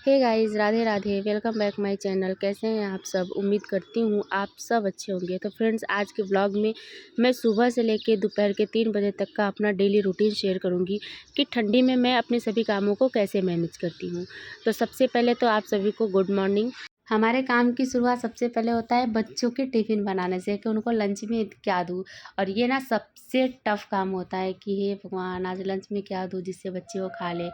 Hey guys, Radhe Radhe. Welcome back my channel. कैसे हैं आप सब? उम्मीद करती हूँ आप सब अच्छे होंगे। तो फ्रेंड्स, आज के व्लॉग में मैं सुबह से लेके दोपहर के 3 बजे तक का अपना डेली रूटीन शेयर करूँगी कि ठंडी में मैं अपने सभी कामों को कैसे मैनेज करती हूँ। तो सबसे पहले तो आप सभी को गुड मॉर्निंग। हमारे काम की शुरुआत सबसे पहले होता है बच्चों के टिफ़िन बनाने से कि उनको लंच में क्या दूँ। और ये ना सबसे टफ़ काम होता है कि हे भगवान, आज लंच में क्या दूँ जिससे बच्चे वो खा ले।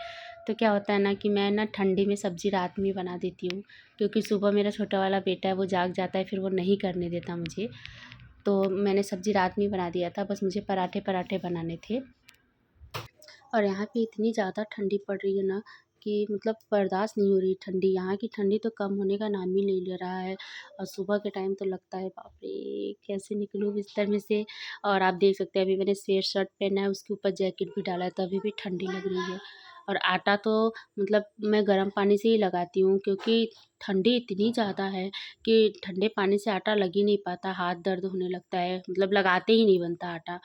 तो क्या होता है ना कि मैं ना ठंडी में सब्ज़ी रात में ही बना देती हूँ, क्योंकि सुबह मेरा छोटा वाला बेटा है वो जाग जाता है, फिर वो नहीं करने देता मुझे। तो मैंने सब्ज़ी रात में ही बना दिया था, बस मुझे पराठे बनाने थे। और यहाँ पे इतनी ज़्यादा ठंडी पड़ रही है ना कि मतलब बर्दाश्त नहीं हो रही ठंडी। यहाँ की ठंडी तो कम होने का नाम ही नहीं ले रहा है। और सुबह के टाइम तो लगता है बाप रे, कैसे निकलूँ बिस्तर में से। और आप देख सकते हैं अभी मैंने स्वेट शर्ट पहना है, उसके ऊपर जैकेट भी डाला है, तभी भी ठंडी लग रही है। और आटा तो मतलब मैं गर्म पानी से ही लगाती हूँ, क्योंकि ठंडी इतनी ज़्यादा है कि ठंडे पानी से आटा लग ही नहीं पाता, हाथ दर्द होने लगता है, मतलब लगाते ही नहीं बनता आटा।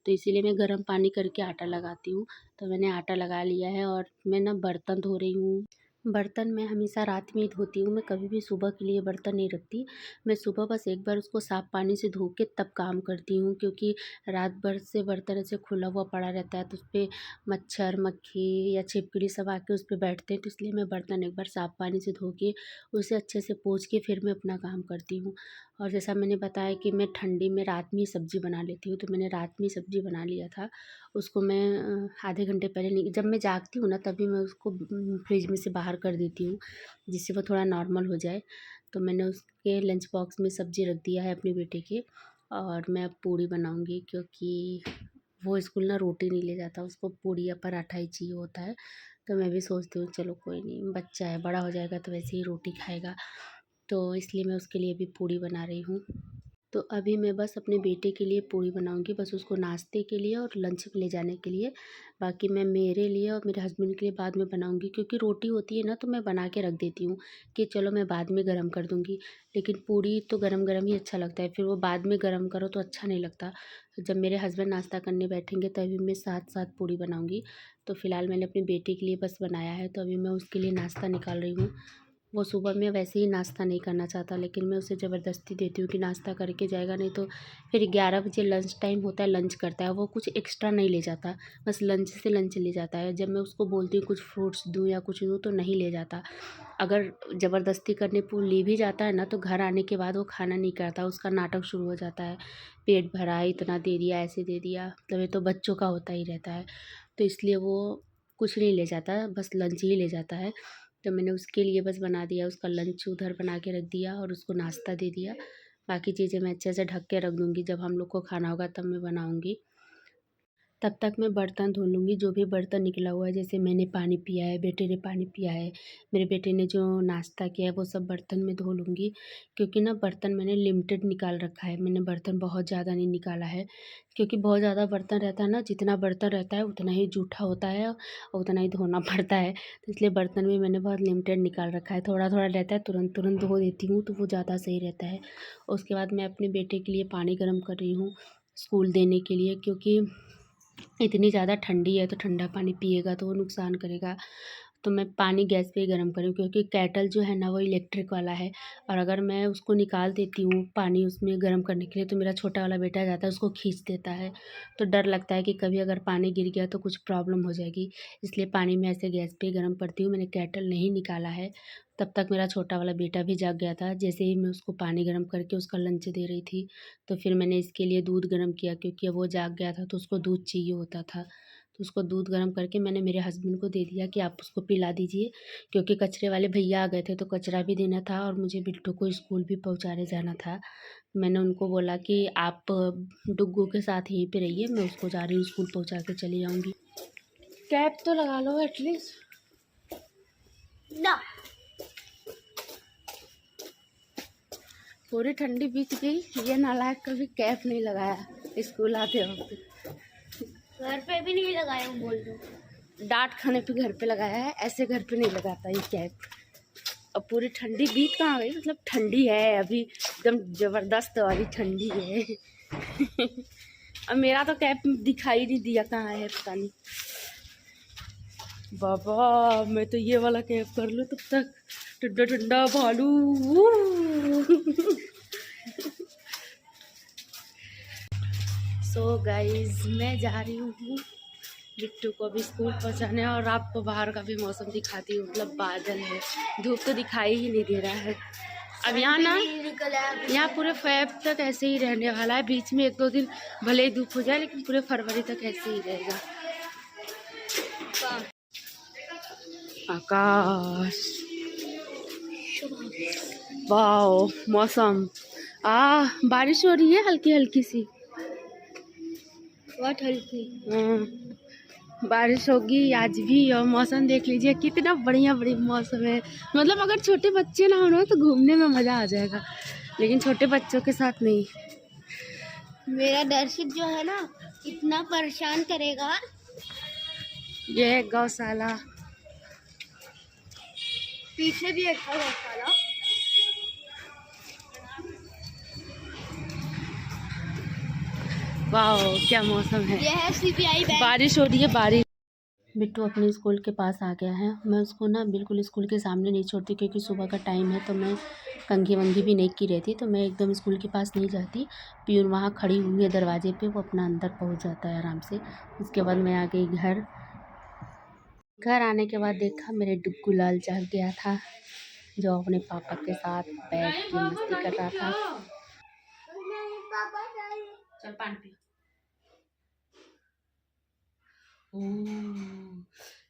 तो इसीलिए मैं गर्म पानी करके आटा लगाती हूँ। तो मैंने आटा लगा लिया है और मैं ना बर्तन धो रही हूँ। बर्तन मैं हमेशा रात में ही धोती हूँ, मैं कभी भी सुबह के लिए बर्तन नहीं रखती। मैं सुबह बस एक बार उसको साफ़ पानी से धो के तब काम करती हूँ, क्योंकि रात भर से बर्तन ऐसे खुला हुआ पड़ा रहता है तो उस पे मच्छर, मक्खी या छिपकली सब आके उस पे बैठते हैं। तो इसलिए मैं बर्तन एक बार साफ़ पानी से धो के उसे अच्छे से पोंछ के फिर मैं अपना काम करती हूँ। और जैसा मैंने बताया कि मैं ठंडी में रात में ही सब्ज़ी बना लेती हूँ, तो मैंने रात में ही सब्ज़ी बना लिया था। उसको मैं आधे घंटे पहले नहीं, जब मैं जागती हूँ ना तभी मैं उसको फ्रिज में से बाहर कर देती हूँ, जिससे वो थोड़ा नॉर्मल हो जाए। तो मैंने उसके लंच बॉक्स में सब्ज़ी रख दिया है अपने बेटे के। और मैं अब पूड़ी बनाऊँगी, क्योंकि वो स्कूल ना रोटी नहीं ले जाता, उसको पूड़ी या पराठा ही चाहिए होता है। तो मैं भी सोचती हूँ चलो कोई नहीं, बच्चा है, बड़ा हो जाएगा तो वैसे ही रोटी खाएगा। तो इसलिए मैं उसके लिए भी पूड़ी बना रही हूँ। तो अभी मैं बस अपने बेटे के लिए पूड़ी बनाऊँगी, बस उसको नाश्ते के लिए और लंच में ले जाने के लिए। बाकी मैं मेरे लिए और मेरे हस्बैंड के लिए बाद में बनाऊँगी, क्योंकि रोटी होती है ना तो मैं बना के रख देती हूँ कि चलो मैं बाद में गरम कर दूँगी। लेकिन पूड़ी तो गरम-गरम ही अच्छा लगता है, फिर वो बाद में गरम करो तो अच्छा नहीं लगता। तो जब मेरे हस्बैंड नाश्ता करने बैठेंगे तभी मैं साथ-साथ पूड़ी बनाऊँगी। तो फ़िलहाल मैंने अपने बेटे के लिए बस बनाया है, तो अभी मैं उसके लिए नाश्ता निकाल रही हूँ। वो सुबह में वैसे ही नाश्ता नहीं करना चाहता, लेकिन मैं उसे ज़बरदस्ती देती हूँ कि नाश्ता करके जाएगा, नहीं तो फिर 11 बजे लंच टाइम होता है, लंच करता है, वो कुछ एक्स्ट्रा नहीं ले जाता, बस लंच से लंच ले जाता है। जब मैं उसको बोलती हूँ कुछ फ्रूट्स दूँ या कुछ दूँ तो नहीं ले जाता। अगर ज़बरदस्ती करने पे वो ले भी जाता है ना तो घर आने के बाद वो खाना नहीं करता, उसका नाटक शुरू हो जाता है, पेट भरा है, इतना दे दिया, ऐसे दे दिया, मतलब ये तो बच्चों का होता ही रहता है। तो इसलिए वो कुछ नहीं ले जाता, बस लंच ही ले जाता है। तो मैंने उसके लिए बस बना दिया, उसका लंच उधर बना के रख दिया और उसको नाश्ता दे दिया। बाकी चीज़ें मैं अच्छे से ढक के रख दूँगी, जब हम लोग को खाना होगा तब मैं बनाऊँगी। तब तक मैं बर्तन धो लूँगी, जो भी बर्तन निकला हुआ है, जैसे मैंने पानी पिया है, बेटे ने पानी पिया है, मेरे बेटे ने जो नाश्ता किया है वो सब बर्तन मैं धो लूँगी। क्योंकि ना बर्तन मैंने लिमिटेड निकाल रखा है, मैंने बर्तन बहुत ज़्यादा नहीं निकाला है, क्योंकि बहुत ज़्यादा बर्तन रहता है ना, जितना बर्तन रहता है उतना ही जूठा होता है और उतना ही धोना पड़ता है। तो इसलिए बर्तन भी मैंने बहुत लिमिटेड निकाल रखा है, थोड़ा-थोड़ा रहता है, तुरंत-तुरंत धो देती हूँ तो वो ज़्यादा सही रहता है। उसके बाद मैं अपने बेटे के लिए पानी गर्म कर रही हूँ, स्कूल देने के लिए, क्योंकि इतनी ज़्यादा ठंडी है तो ठंडा पानी पिएगा तो वो नुकसान करेगा। तो मैं पानी गैस पे ही गर्म कर रही हूँ, क्योंकि केटल जो है ना वो इलेक्ट्रिक वाला है, और अगर मैं उसको निकाल देती हूँ पानी उसमें गर्म करने के लिए तो मेरा छोटा वाला बेटा जाता है उसको खींच देता है। तो डर लगता है कि कभी अगर पानी गिर गया तो कुछ प्रॉब्लम हो जाएगी, इसलिए पानी मैं ऐसे गैस पे ही गर्म करती हूँ। मैंने केटल नहीं निकाला है। तब तक मेरा छोटा वाला बेटा भी जाग गया था, जैसे ही मैं उसको पानी गर्म करके उसका लंच दे रही थी, तो फिर मैंने इसके लिए दूध गर्म किया, क्योंकि अब वो जाग गया था तो उसको दूध चाहिए होता था। तो उसको दूध गर्म करके मैंने मेरे हस्बैंड को दे दिया कि आप उसको पिला दीजिए, क्योंकि कचरे वाले भैया आ गए थे तो कचरा भी देना था और मुझे बिट्टू को स्कूल भी पहुंचाने जाना था। मैंने उनको बोला कि आप डुग्गू के साथ यहीं पे रहिए, मैं उसको जा रही हूँ स्कूल पहुंचा के चली जाऊँगी। कैप तो लगा लो एटलीस्ट ना। पूरी ठंडी बीत गई, ये नालायक कभी कैप नहीं लगाया स्कूल आते वक्त। घर पे भी नहीं लगाया हूँ, बोल दो। डांट खाने पे घर पे लगाया है, ऐसे घर पे नहीं लगाता ये कैप। अब पूरी ठंडी बीत कहाँ गई, मतलब ठंडी है अभी, एकदम जबरदस्त वाली ठंडी है। अब मेरा तो कैप दिखाई नहीं दिया कहाँ है, पता नहीं। बाबा मैं तो ये वाला कैब कर लूँ तब तक। ठंडा ठंडा भालू। सो गाइज मैं जा रही हूँ बिट्टू को अभी स्कूल पहुँचाने, और आपको बाहर का भी मौसम दिखाती हूँ। मतलब बादल है, धूप तो दिखाई ही नहीं दे रहा है। अब यहाँ ना, यहाँ पूरे फेब तक ऐसे ही रहने वाला है। बीच में 1-2 दिन भले ही धूप हो जाए, लेकिन पूरे फरवरी तक ऐसे ही रहेगा। आकाश, वाओ मौसम, बारिश हो रही है हल्की हल्की सी, बहुत हल्की। बारिश होगी आज भी। और मौसम देख लीजिए कितना बढ़िया मौसम है। मतलब अगर छोटे बच्चे ना हो तो घूमने में मज़ा आ जाएगा, लेकिन छोटे बच्चों के साथ नहीं। मेरा दर्शित जो है ना इतना परेशान करेगा। ये है गौशाला, पीछे भी एक गौशाला। वाह क्या मौसम है। ये है CBI बैंक। बारिश हो रही है, बारिश। बिट्टू अपने स्कूल के पास आ गया है। मैं उसको ना बिल्कुल स्कूल के सामने नहीं छोड़ती, क्योंकि सुबह का टाइम है तो मैं कंघी वंघी भी नहीं की रहती, तो मैं एकदम स्कूल के पास नहीं जाती। प्यून वहाँ खड़ी हुई है दरवाजे पे, वो अपना अंदर पहुँच जाता है आराम से। उसके बाद मैं आ गई घर आने के बाद देखा मेरे डुग्गू लाल जाग गया था, जो अपने पापा के साथ बैठ के मस्ती कर रहा था। चल पानी पी।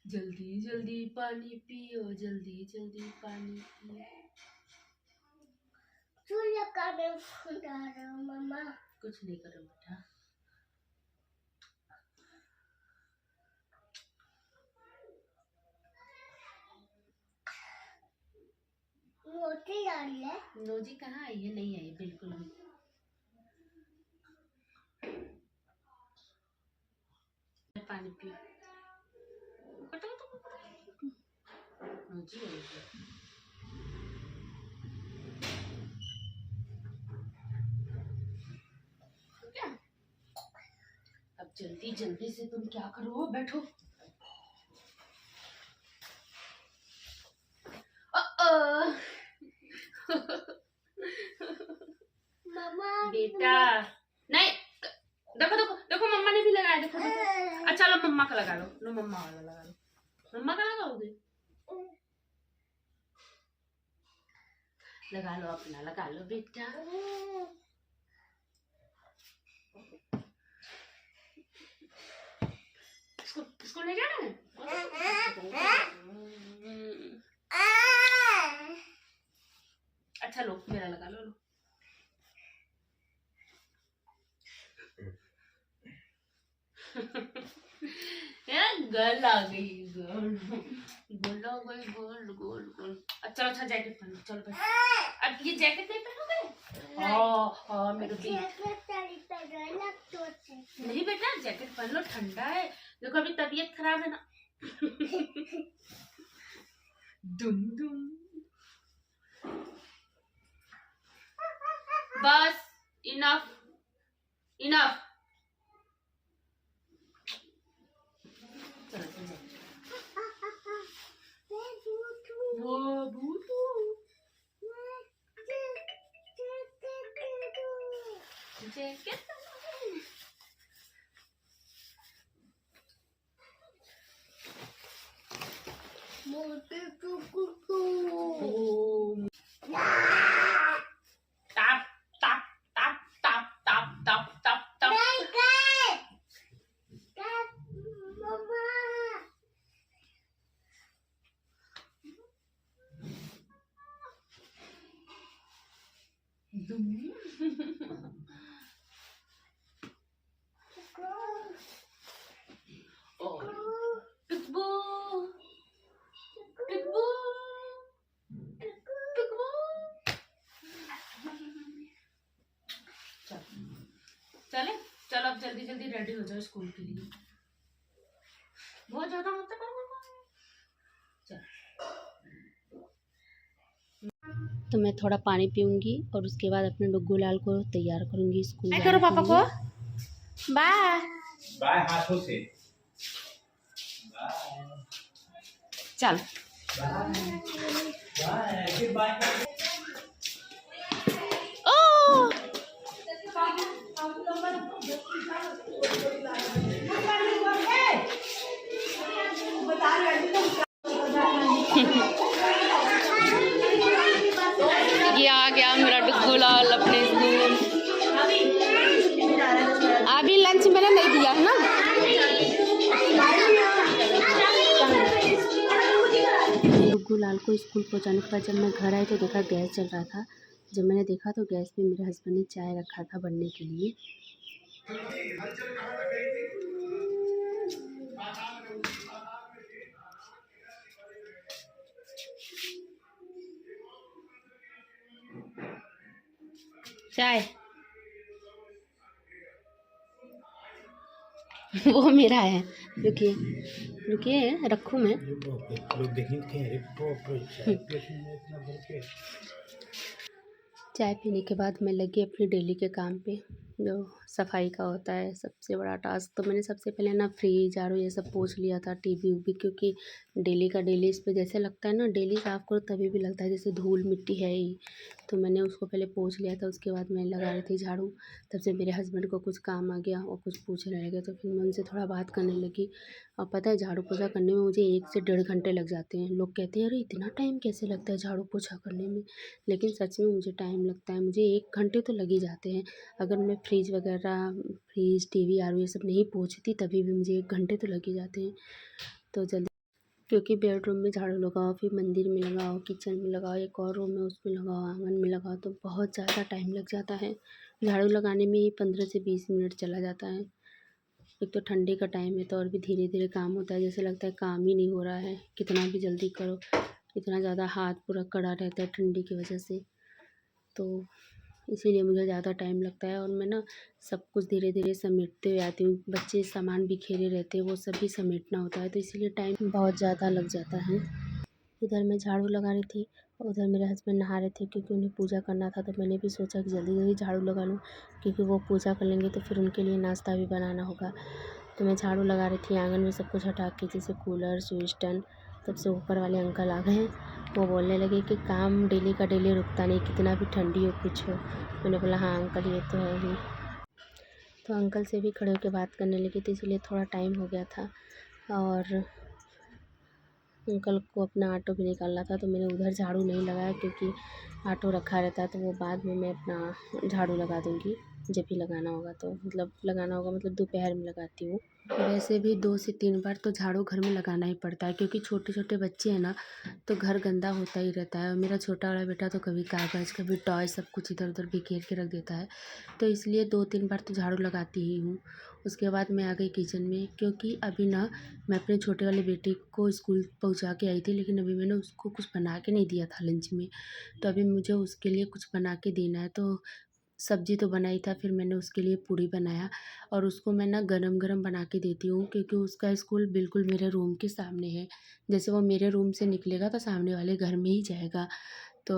जल्दी जल्दी पानी पियो, जल्दी जल्दी पानी पियो। मम्मा कुछ नहीं करो बेटा। नोजी कहाँ आई है? नहीं आई बिल्कुल भी। पानी पियो। नोजी आई है। अब जल्दी जल्दी से तुम क्या करो, बैठो। मम्मा बेटा नहीं, देखो देखो देखो मम्मा ने भी लगाया, देखो देखो। अच्छा लो मम्मा का लगा लो, लो मम्मा वाला लगा लो। मम्मा का लगाओगे? लगा लो अपना, लगा लो बेटा। इसको ले जाना है। अच्छा लो मेरा लगा लो, लो। यार गर्ल आ गई, गोल आ गई, गोल गोल गोल। अच्छा अच्छा जैकेट पहनो, चलो पहनो। अब ये जैकेट नहीं पहनोगे? हाँ मेरे नहीं बेटा, जैकेट पहन लो, ठंडा है। देखो अभी तबीयत खराब है ना। दुम दुम। बस enough enough. Tap tap tap tap tap tap tap tap. चले चलो अब जल्दी जल्दी रेडी हो जाओ स्कूल के लिए। बहुत ज्यादा मत करो। तो मैं थोड़ा पानी पीऊंगी और उसके बाद अपने डुग्गू लाल को तैयार करूंगी स्कूल जाने के लिए। पापा को बाय बाय हाथों से। चल। ओ ये आ गया मेरा डुग्गू लाल अपने स्कूल। अभी लंच मैंने नहीं दिया है ना। डुग्गू लाल को स्कूल पहुंचाने के बाद जब मैं घर आई तो देखा गैस चल रहा था। जब मैंने देखा तो गैस पे मेरे हस्बैंड ने चाय रखा था बनने के लिए। चाय वो मेरा है। रुकिए रुकिए रखूँ मैं। चाय पीने के बाद मैं लगी अपनी डेली के काम पे, जो सफाई का होता है सबसे बड़ा टास्क। तो मैंने सबसे पहले ना फ्रिज झाड़ू ये सब पोंछ लिया था, टीवी उवी, क्योंकि डेली का डेली इस पे जैसे लगता है ना, डेली साफ़ करो तभी भी लगता है जैसे धूल मिट्टी है ही। तो मैंने उसको पहले पोंछ लिया था, उसके बाद मैं लगा रही थी झाड़ू। तब से मेरे हस्बैंड को कुछ काम आ गया और कुछ पूछने लगे, तो फिर मैं उनसे थोड़ा बात करने लगी। और पता है झाड़ू पोछा करने में मुझे 1 से 1.5 घंटे लग जाते हैं। लोग कहते हैं अरे इतना टाइम कैसे लगता है झाड़ू पोछा करने में, लेकिन सच में मुझे टाइम लगता है। मुझे 1 घंटे तो लग ही जाते हैं। अगर मैं फ्रिज वगैरह, फ्रिज टीवी आर ये सब नहीं पोंछती तभी भी मुझे 1 घंटे तो लग ही जाते हैं। तो जल्दी, क्योंकि बेडरूम में झाड़ू लगाओ, फिर मंदिर में लगाओ, किचन में लगाओ, एक और रूम है उसमें लगाओ, आंगन में लगाओ, तो बहुत ज़्यादा टाइम लग जाता है। झाड़ू लगाने में ही 15 से 20 मिनट चला जाता है। एक तो ठंडी का टाइम है तो और भी धीरे धीरे काम होता है, जैसे लगता है काम ही नहीं हो रहा है, कितना भी जल्दी करो। इतना ज़्यादा हाथ पूरा कड़ा रहता है ठंडी की वजह से, तो इसीलिए मुझे ज़्यादा टाइम लगता है। और मैं ना सब कुछ धीरे धीरे समेटते हुए आती हूँ। बच्चे सामान बिखेरे रहते हैं, वो सब भी समेटना होता है, तो इसीलिए टाइम बहुत ज़्यादा लग जाता है। इधर मैं झाड़ू लगा रही थी और उधर मेरे हस्बैंड नहा रहे थे, क्योंकि उन्हें पूजा करना था। तो मैंने भी सोचा कि जल्दी जल्दी झाड़ू लगा लूँ, क्योंकि वो पूजा कर लेंगे तो फिर उनके लिए नाश्ता भी बनाना होगा। तो मैं झाड़ू लगा रही थी आंगन में सब कुछ हटा के, जैसे कूलर स्विच टन। तब से ऊपर वाले अंकल आ गए हैं। वो बोलने लगे कि काम डेली का डेली रुकता नहीं, कितना भी ठंडी हो कुछ हो। मैंने बोला हाँ अंकल ये तो है ही। तो अंकल से भी खड़े होकर बात करने लगी, तो इसलिए थोड़ा टाइम हो गया था। और अंकल को अपना ऑटो भी निकालना था, तो मैंने उधर झाड़ू नहीं लगाया, क्योंकि ऑटो रखा रहता है। तो वो बाद में मैं अपना झाड़ू लगा दूँगी जब भी लगाना होगा। तो मतलब लगाना होगा मतलब दोपहर में लगाती हूँ। वैसे भी 2 से 3 बार तो झाड़ू घर में लगाना ही पड़ता है, क्योंकि छोटे छोटे बच्चे हैं ना, तो घर गंदा होता ही रहता है। और मेरा छोटा वाला बेटा तो कभी कागज़ कभी टॉय सब कुछ इधर उधर बिखेर के रख देता है, तो इसलिए 2-3 बार तो झाड़ू लगाती ही हूँ। उसके बाद मैं आ गई किचन में, क्योंकि अभी ना मैं अपने छोटे वाले बेटे को स्कूल पहुँचा के आई थी, लेकिन अभी मैंने उसको कुछ बना के नहीं दिया था लंच में। तो अभी मुझे उसके लिए कुछ बना के देना है। तो सब्ज़ी तो बनाई था, फिर मैंने उसके लिए पूड़ी बनाया, और उसको मैं ना गरम-गरम बना के देती हूँ, क्योंकि उसका स्कूल बिल्कुल मेरे रूम के सामने है। जैसे वो मेरे रूम से निकलेगा तो सामने वाले घर में ही जाएगा। तो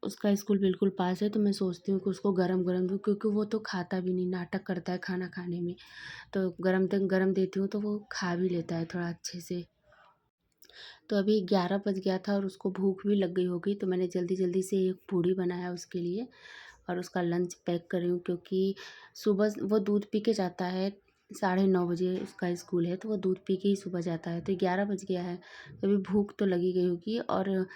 उसका स्कूल बिल्कुल पास है, तो मैं सोचती हूँ कि उसको गरम-गरम दूँ, क्योंकि वो तो खाता भी नहीं, नाटक करता है खाना खाने में। तो गरम देती हूँ तो वो खा भी लेता है थोड़ा अच्छे से। तो अभी 11 बज गया था और उसको भूख भी लग गई होगी, तो मैंने जल्दी जल्दी से एक पूड़ी बनाया उसके लिए और उसका लंच पैक कर रही हूँ, क्योंकि सुबह वो दूध पी के जाता है। 9:30 बजे उसका स्कूल है, तो वो दूध पी के ही सुबह जाता है। तो 11 बज गया है, तो अभी भूख तो लगी गई होगी, और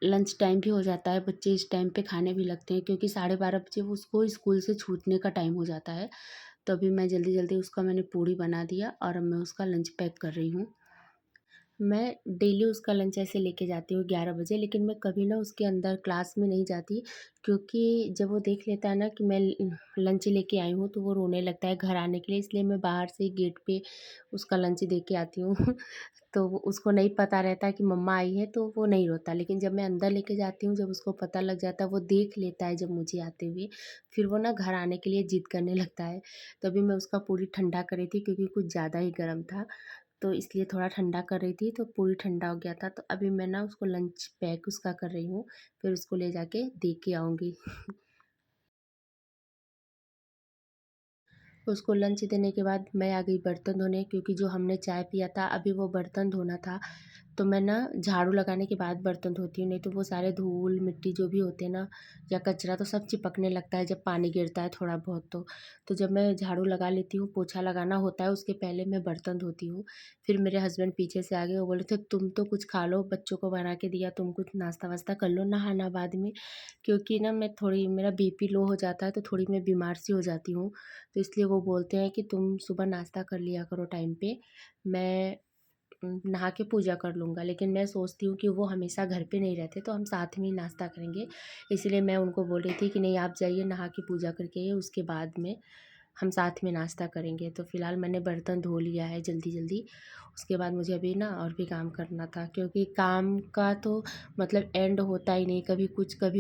लंच टाइम भी हो जाता है। बच्चे इस टाइम पे खाने भी लगते हैं, क्योंकि 12:30 बजे वो उसको स्कूल से छूटने का टाइम हो जाता है। तो अभी मैं जल्दी जल्दी उसका मैंने पूड़ी बना दिया और अब मैं उसका लंच पैक कर रही हूँ। मैं डेली उसका लंच ऐसे लेके जाती हूँ 11 बजे, लेकिन मैं कभी ना उसके अंदर क्लास में नहीं जाती, क्योंकि जब वो देख लेता है ना कि मैं लंच लेके आई हूँ, तो वो रोने लगता है घर आने के लिए। इसलिए मैं बाहर से ही गेट पे उसका लंच दे के आती हूँ। तो वो उसको नहीं पता रहता कि मम्मा आई है, तो वो नहीं रोता। लेकिन जब मैं अंदर लेके जाती हूँ, जब उसको पता लग जाता है, वो देख लेता है जब मुझे आते हुए, फिर वो ना घर आने के लिए ज़िद करने लगता है। तभी मैं उसका पूरी ठंडा कर रही थी, क्योंकि कुछ ज़्यादा ही गर्म था, तो इसलिए थोड़ा ठंडा कर रही थी, तो पूरी ठंडा हो गया था। तो अभी मैं ना उसको लंच पैक उसका कर रही हूँ, फिर उसको ले जाके दे के आऊँगी। उसको लंच देने के बाद मैं आ गई बर्तन धोने, क्योंकि जो हमने चाय पिया था अभी वो बर्तन धोना था। तो मैं ना झाड़ू लगाने के बाद बर्तन धोती हूँ, नहीं तो वो सारे धूल मिट्टी जो भी होते हैं ना या कचरा तो सब चिपकने लगता है जब पानी गिरता है थोड़ा बहुत। तो जब मैं झाड़ू लगा लेती हूँ, पोछा लगाना होता है, उसके पहले मैं बर्तन धोती हूँ। फिर मेरे हस्बैंड पीछे से आ गए, वो बोले थे तुम तो कुछ खा लो, बच्चों को बना के दिया, तुम कुछ नाश्ता वास्ता कर लो नहाना बाद में। क्योंकि ना मैं थोड़ी, मेरा बीपी लो हो जाता है तो थोड़ी मैं बीमार सी हो जाती हूँ। तो इसलिए वो बोलते हैं कि तुम सुबह नाश्ता कर लिया करो टाइम पे, मैं नहा के पूजा कर लूँगा। लेकिन मैं सोचती हूँ कि वो हमेशा घर पे नहीं रहते, तो हम साथ में ही नाश्ता करेंगे। इसीलिए मैं उनको बोल रही थी कि नहीं, आप जाइए नहा के पूजा करके आइए, उसके बाद में हम साथ में नाश्ता करेंगे। तो फ़िलहाल मैंने बर्तन धो लिया है जल्दी-जल्दी। उसके बाद मुझे अभी ना और भी काम करना था, क्योंकि काम का तो मतलब एंड होता ही नहीं, कभी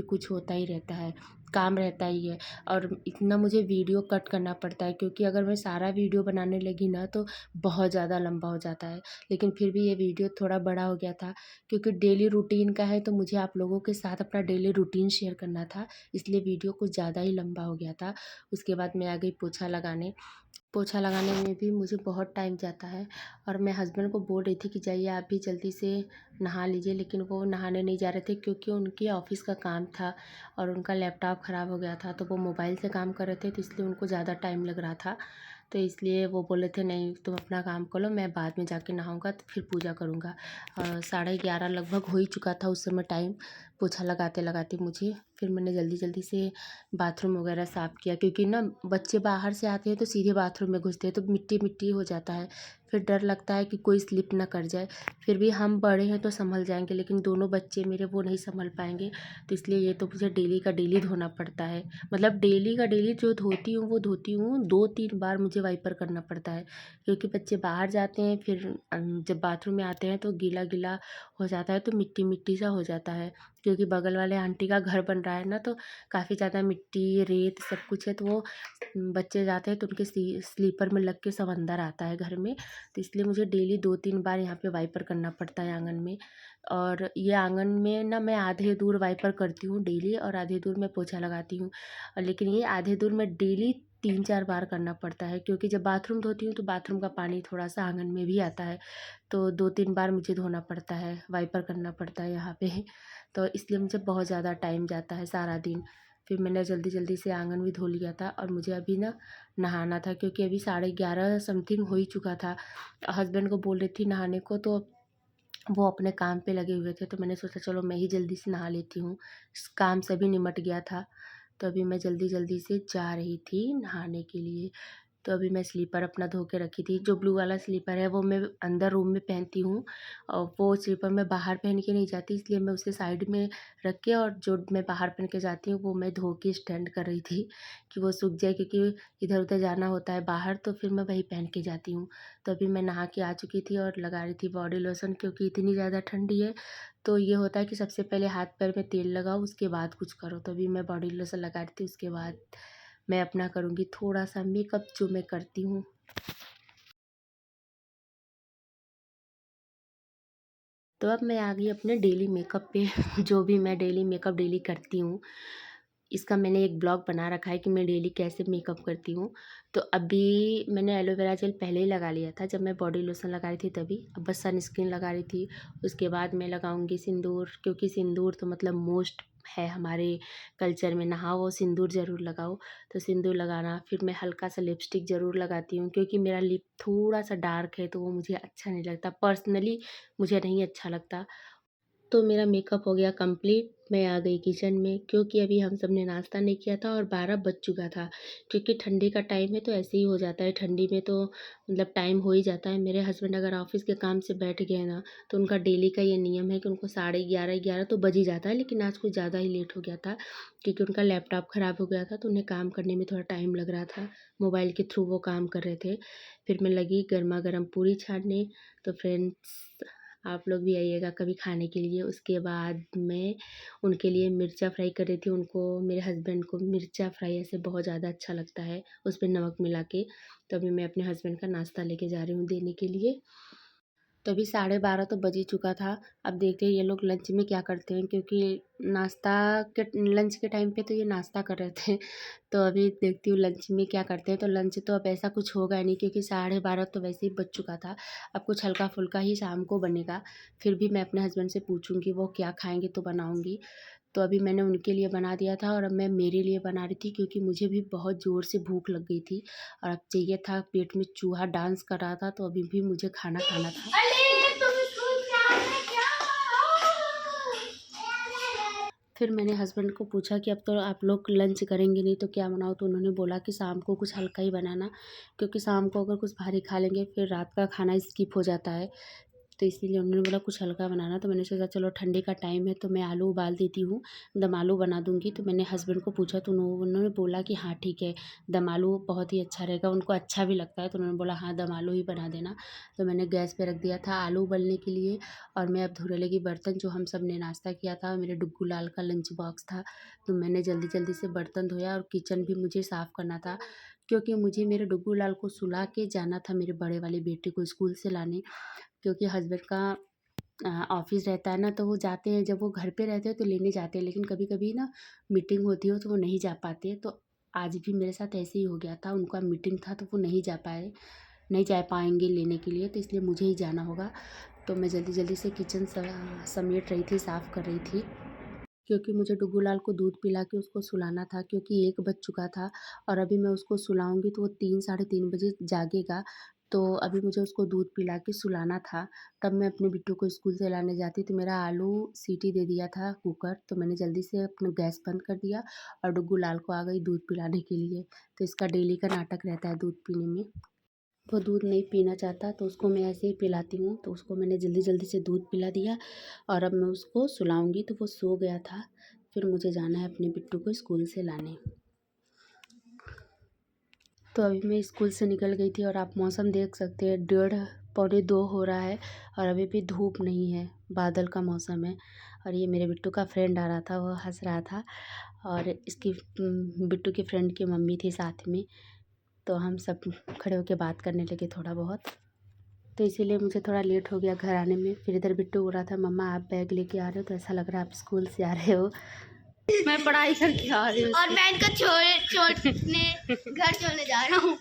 कुछ होता ही रहता है, काम रहता ही है। और इतना मुझे वीडियो कट करना पड़ता है, क्योंकि अगर मैं सारा वीडियो बनाने लगी ना तो बहुत ज़्यादा लंबा हो जाता है। लेकिन फिर भी ये वीडियो थोड़ा बड़ा हो गया था, क्योंकि डेली रूटीन का है तो मुझे आप लोगों के साथ अपना डेली रूटीन शेयर करना था, इसलिए वीडियो कुछ ज़्यादा ही लंबा हो गया था। उसके बाद मैं आ गई पोछा लगाने। पोछा लगाने में भी मुझे बहुत टाइम जाता है, और मैं हस्बैंड को बोल रही थी कि जाइए आप भी जल्दी से नहा लीजिए, लेकिन वो नहाने नहीं जा रहे थे, क्योंकि उनके ऑफ़िस का काम था और उनका लैपटॉप ख़राब हो गया था, तो वो मोबाइल से काम कर रहे थे, तो इसलिए उनको ज़्यादा टाइम लग रहा था। तो इसलिए वो बोले थे नहीं तुम अपना काम कर लो, मैं बाद में जाके नहाऊँगा तो फिर पूजा करूँगा। 11:30 लगभग हो ही चुका था उस समय टाइम, पोछा लगाते-लगाते मुझे। फिर मैंने जल्दी-जल्दी से बाथरूम वगैरह साफ़ किया, क्योंकि ना बच्चे बाहर से आते हैं तो सीधे बाथरूम में घुसते हैं, तो मिट्टी-मिट्टी हो जाता है। फिर डर लगता है कि कोई स्लिप ना कर जाए। फिर भी हम बड़े हैं तो सँभल जाएँगे, लेकिन दोनों बच्चे मेरे वो नहीं सँभल पाएँगे। तो इसलिए ये तो मुझे डेली का डेली धोना पड़ता है। मतलब डेली का डेली जो धोती हूँ वो धोती हूँ, 2-3 बार मुझे वाइपर करना पड़ता है। क्योंकि बच्चे बाहर जाते हैं, फिर जब बाथरूम में आते हैं तो गीला-गीला हो जाता है, तो मिट्टी-मिट्टी सा हो जाता है। क्योंकि बगल वाले आंटी का घर बन रहा है ना, तो काफ़ी ज़्यादा मिट्टी, रेत सब कुछ है, तो वो बच्चे जाते हैं तो उनके स्लीपर में लग के सब अंदर आता है घर में। तो इसलिए मुझे डेली 2-3 बार यहाँ पे वाइपर करना पड़ता है आँगन में। और ये आँगन में ना मैं आधे दूर वाइपर करती हूँ डेली, और आधे दूर मैं पोछा लगाती हूँ। और लेकिन ये आधे दूर में डेली 3-4 बार करना पड़ता है, क्योंकि जब बाथरूम धोती हूँ तो बाथरूम का पानी थोड़ा-सा आँगन में भी आता है। तो 2-3 बार मुझे धोना पड़ता है, वाइपर करना पड़ता है यहाँ पे। तो इसलिए मुझे बहुत ज़्यादा टाइम जाता है सारा दिन। फिर मैंने जल्दी-जल्दी से आँगन भी धो लिया था, और मुझे अभी ना नहाना था, क्योंकि अभी 11:30 समथिंग हो ही चुका था। हस्बैंड को बोल रही थी नहाने को, तो वो अपने काम पे लगे हुए थे, तो मैंने सोचा चलो मैं ही जल्दी से नहा लेती हूँ। काम सभी निमट गया था, तो अभी मैं जल्दी-जल्दी से जा रही थी नहाने के लिए। तो अभी मैं स्लीपर अपना धो के रखी थी। जो ब्लू वाला स्लीपर है वो मैं अंदर रूम में पहनती हूँ, और वो स्लीपर मैं बाहर पहन के नहीं जाती, इसलिए मैं उसे साइड में रख के, और जो मैं बाहर पहन के जाती हूँ वो मैं धो के स्टैंड कर रही थी कि वो सूख जाए, क्योंकि इधर-उधर जाना होता है बाहर, तो फिर मैं वही पहन के जाती हूँ। तो अभी मैं नहा के आ चुकी थी और लगा रही थी बॉडी लोशन, क्योंकि इतनी ज़्यादा ठंडी है, तो ये होता है कि सबसे पहले हाथ-पैर में तेल लगाओ, उसके बाद कुछ करो। तो अभी मैं बॉडी लोशन लगा रही थी, उसके बाद मैं अपना करूँगी थोड़ा-सा मेकअप, जो मैं करती हूँ। तो अब मैं आ गई अपने डेली मेकअप पे। जो भी मैं डेली मेकअप डेली करती हूँ, इसका मैंने एक ब्लॉग बना रखा है कि मैं डेली कैसे मेकअप करती हूँ। तो अभी मैंने एलोवेरा जेल पहले ही लगा लिया था, जब मैं बॉडी लोशन लगा रही थी तभी। अब बस सनस्क्रीन लगा रही थी। उसके बाद मैं लगाऊँगी सिंदूर, क्योंकि सिंदूर तो मतलब मोस्ट है हमारे कल्चर में, नहाओ सिंदूर ज़रूर लगाओ। तो सिंदूर लगाना, फिर मैं हल्का सा लिपस्टिक ज़रूर लगाती हूँ, क्योंकि मेरा लिप थोड़ा-सा डार्क है, तो वो मुझे अच्छा नहीं लगता, पर्सनली मुझे नहीं अच्छा लगता। तो मेरा मेकअप हो गया कंप्लीट। मैं आ गई किचन में, क्योंकि अभी हम सब ने नाश्ता नहीं किया था और 12 बज चुका था। क्योंकि ठंडी का टाइम है तो ऐसे ही हो जाता है, ठंडी में तो मतलब टाइम हो ही जाता है। मेरे हस्बैंड अगर ऑफ़िस के काम से बैठ गए ना, तो उनका डेली का ये नियम है कि उनको 11:30 11 तो बज ही जाता है, लेकिन आज कुछ ज़्यादा ही लेट हो गया था, क्योंकि उनका लैपटॉप ख़राब हो गया था, तो उन्हें काम करने में थोड़ा टाइम लग रहा था। मोबाइल के थ्रू वो काम कर रहे थे। फिर मैं लगी गरमा-गरम पूरी छानने। तो फ्रेंड्स, आप लोग भी आइएगा कभी खाने के लिए। उसके बाद मैं उनके लिए मिर्चा फ्राई कर रही थी। उनको, मेरे हस्बैंड को मिर्चा फ्राई ऐसे बहुत ज़्यादा अच्छा लगता है, उसमें नमक मिला के। तो अभी मैं अपने हस्बैंड का नाश्ता लेके जा रही हूँ देने के लिए। तो अभी 12:30 तो बज ही चुका था। अब देखते हैं ये लोग लंच में क्या करते हैं, क्योंकि नाश्ता के लंच के टाइम पे तो ये नाश्ता कर रहे थे। तो अभी देखती हूँ लंच में क्या करते हैं। तो लंच तो अब ऐसा कुछ होगा नहीं क्योंकि 12:30 तो वैसे ही बज चुका था। अब कुछ हल्का फुल्का ही शाम को बनेगा। फिर भी मैं अपने हस्बैंड से पूछूंगी वो क्या खाएंगे तो बनाऊंगी। तो अभी मैंने उनके लिए बना दिया था और अब मैं मेरे लिए बना रही थी क्योंकि मुझे भी बहुत ज़ोर से भूख लग गई थी और अब चाहिए था, पेट में चूहा डांस कर रहा था, तो अभी भी मुझे खाना खाना था। फिर मैंने हस्बैंड को पूछा कि अब तो आप लोग लंच करेंगे नहीं तो क्या बनाओ। तो उन्होंने बोला कि शाम को कुछ हल्का ही बनाना, क्योंकि शाम को अगर कुछ भारी खा लेंगे फिर रात का खाना स्किप हो जाता है। तो इसीलिए उन्होंने बोला कुछ हल्का बनाना। तो मैंने सोचा चलो ठंडी का टाइम है तो मैं आलू उबाल देती हूँ, दम आलू बना दूँगी। तो मैंने हस्बैंड को पूछा तो उन्होंने बोला कि हाँ ठीक है, दम आलू बहुत ही अच्छा रहेगा, उनको अच्छा भी लगता है। तो उन्होंने बोला हाँ दम आलू ही बना देना। तो मैंने गैस पे रख दिया था आलू उबलने के लिए और मैं अब धोने लगी बर्तन जो हम सब ने नाश्ता किया था। मेरे डुग्गू लाल का लंच बॉक्स था, तो मैंने जल्दी जल्दी से बर्तन धोया और किचन भी मुझे साफ़ करना था क्योंकि मुझे मेरे डुग्गू लाल को सुला के जाना था मेरे बड़े वाले बेटे को स्कूल से लाने। क्योंकि हस्बैंड का ऑफ़िस रहता है ना, तो वो जाते हैं, जब वो घर पे रहते हैं तो लेने जाते हैं, लेकिन कभी-कभी ना मीटिंग होती हो तो वो नहीं जा पाते। तो आज भी मेरे साथ ऐसे ही हो गया था, उनका मीटिंग था तो वो नहीं जा पाएँगे लेने के लिए, तो इसलिए मुझे ही जाना होगा। तो मैं जल्दी-जल्दी से किचन समेट रही थी, साफ़ कर रही थी। क्योंकि मुझे डुग्गू लाल को दूध पिला के उसको सुलाना था क्योंकि 1 बज चुका था और अभी मैं उसको सुलाऊँगी तो वो 3 साढ़े 3 बजे जागेगा। तो अभी मुझे उसको दूध पिला के सुलाना था, तब मैं अपने बिट्टू को स्कूल से लाने जाती। तो मेरा आलू सीटी दे दिया था कुकर, तो मैंने जल्दी से अपना गैस बंद कर दिया और डुग्गू लाल को आ गई दूध पिलाने के लिए। तो इसका डेली का नाटक रहता है दूध पीने में। वो दूध नहीं पीना चाहता तो उसको मैं ऐसे ही पिलाती हूँ। तो उसको मैंने जल्दी-जल्दी से दूध पिला दिया और अब मैं उसको सुलाऊँगी। तो वो सो गया था। फिर मुझे जाना है अपने बिट्टू को स्कूल से लाने। तो अभी मैं स्कूल से निकल गई थी और आप मौसम देख सकते हैं, 1:30 पौने 2 हो रहा है और अभी भी धूप नहीं है, बादल का मौसम है। और ये मेरे बिट्टू का फ्रेंड आ रहा था, वो हँस रहा था और इसकी बिट्टू की फ्रेंड की मम्मी थी साथ में। तो हम सब खड़े होके बात करने लगे थोड़ा बहुत। तो इसीलिए मुझे थोड़ा लेट हो गया घर आने में। फिर इधर बिट्टू बोल रहा था मम्मा आप बैग लेके आ रहे हो तो ऐसा लग रहा है आप स्कूल से आ रहे हो। मैं पढ़ाई करके आ रही हूँ और मैं इनको घर छोड़ने जा रहा हूँ।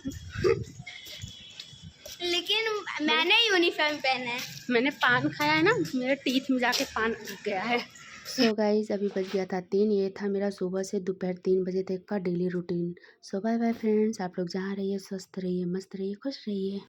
लेकिन मैंने यूनिफॉर्म पहना है। मैंने पान खाया है ना, मेरे टीथ में जाके पान लग गया है। सो गाइस अभी बज गया था 3। ये था मेरा सुबह से दोपहर 3 बजे तक का डेली रूटीन। सो बाय बाय फ्रेंड्स, आप लोग जहाँ रहिए स्वस्थ रहिए, मस्त रहिए, खुश रहिए।